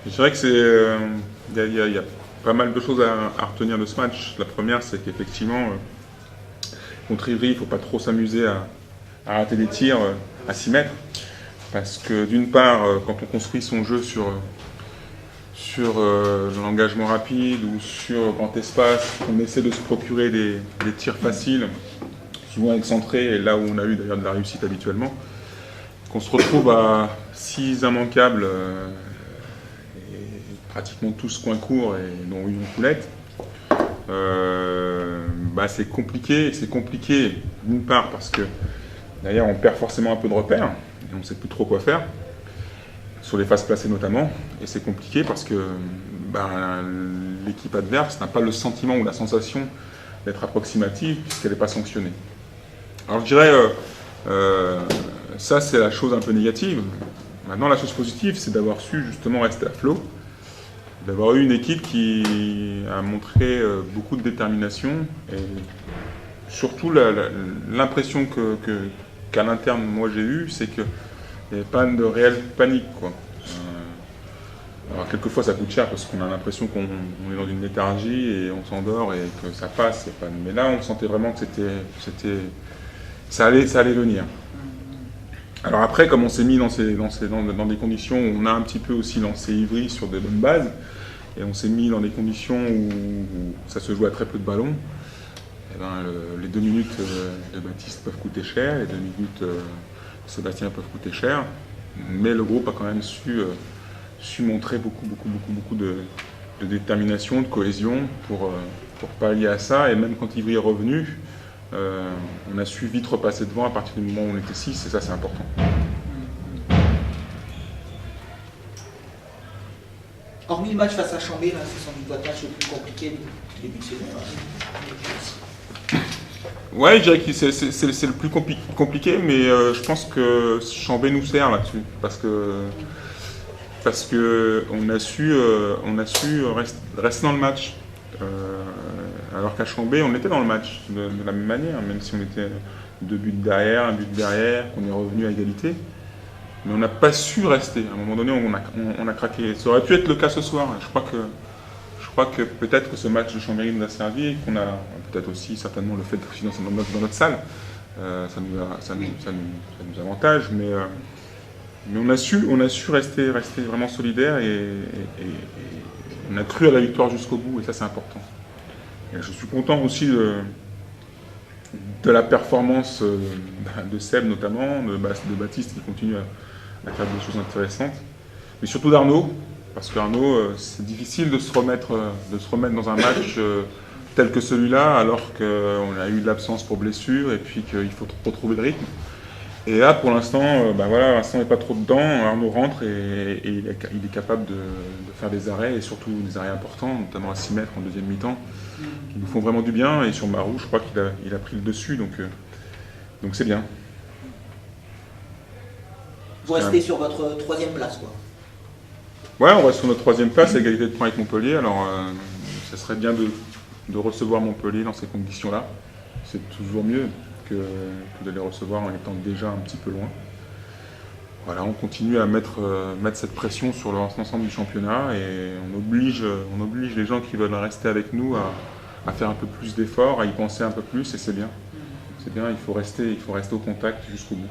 Je dirais que il y a pas mal de choses à retenir de ce match. La première, c'est qu'effectivement, contre Ivry, il ne faut pas trop s'amuser à rater des tirs à 6 mètres. Parce que d'une part, quand on construit son jeu sur l'engagement rapide ou sur grand espace, on essaie de se procurer des tirs faciles, souvent excentrés, et là où on a eu d'ailleurs de la réussite habituellement, qu'on se retrouve à 6 immanquables, et pratiquement tous coins courts et dont une coulette. C'est compliqué. C'est compliqué d'une part parce que d'ailleurs on perd forcément un peu de repères et on ne sait plus trop quoi faire, sur les phases placées notamment, et c'est compliqué parce que l'équipe adverse n'a pas le sentiment ou la sensation d'être approximative puisqu'elle n'est pas sanctionnée. Alors je dirais, ça c'est la chose un peu négative. Maintenant la chose positive c'est d'avoir su justement rester à flot, d'avoir eu une équipe qui a montré beaucoup de détermination et surtout l'impression qu'à l'interne moi j'ai eue, c'est qu'il n'y avait pas de réelle panique, quoi. Alors quelquefois ça coûte cher parce qu'on a l'impression qu'on est dans une léthargie et on s'endort et que ça passe. Mais là on sentait vraiment que ça allait venir. Alors après, comme on s'est mis dans des conditions où on a un petit peu aussi lancé Ivry sur de bonnes bases, et on s'est mis dans des conditions où ça se joue à très peu de ballons, les 2 minutes de Baptiste peuvent coûter cher, les 2 minutes de Sébastien peuvent coûter cher, mais le groupe a quand même su montrer beaucoup de détermination, de cohésion pour pallier à ça, et même quand Ivry est revenu, on a su vite repasser devant à partir du moment où on était 6, et ça c'est important. Hormis le match face à Chambé, c'est sans doute votre match le plus compliqué du début de saison. Ouais, je dirais que c'est le plus compliqué, mais je pense que Chambé nous sert là-dessus, parce que on a su rester dans le match. Alors qu'à Chambé, on était dans le match de la même manière, même si on était 2 buts derrière, 1 but derrière, qu'on est revenu à égalité. Mais on n'a pas su rester. À un moment donné, on a craqué. Ça aurait pu être le cas ce soir. Je crois que peut-être que ce match de Chambéry nous a servi, et qu'on a peut-être aussi certainement le fait d'être dans notre salle. Ça nous avantage, mais on a su rester vraiment solidaire et on a cru à la victoire jusqu'au bout, et ça c'est important. Et je suis content aussi de la performance de Seb notamment, de Baptiste qui continue à faire des choses intéressantes, mais surtout d'Arnaud, parce qu'Arnaud, c'est difficile de se remettre dans un match tel que celui-là, alors qu'on a eu de l'absence pour blessure et puis qu'il faut retrouver le rythme. Et là, pour l'instant, Vincent n'est pas trop dedans, Arnaud rentre et il est capable de faire des arrêts, et surtout des arrêts importants, notamment à 6 mètres en deuxième mi-temps, qui nous font vraiment du bien. Et sur Marou, je crois qu'il a pris le dessus, donc c'est bien. Vous restez sur votre 3e place, quoi. Ouais, on reste sur notre 3e place, à égalité de points avec Montpellier. Alors, ça serait bien de recevoir Montpellier dans ces conditions-là. C'est toujours mieux que de les recevoir en étant déjà un petit peu loin. Voilà, on continue à mettre cette pression sur l'ensemble du championnat, et on oblige les gens qui veulent rester avec nous à faire un peu plus d'efforts, à y penser un peu plus, et c'est bien. C'est bien, il faut rester au contact jusqu'au bout.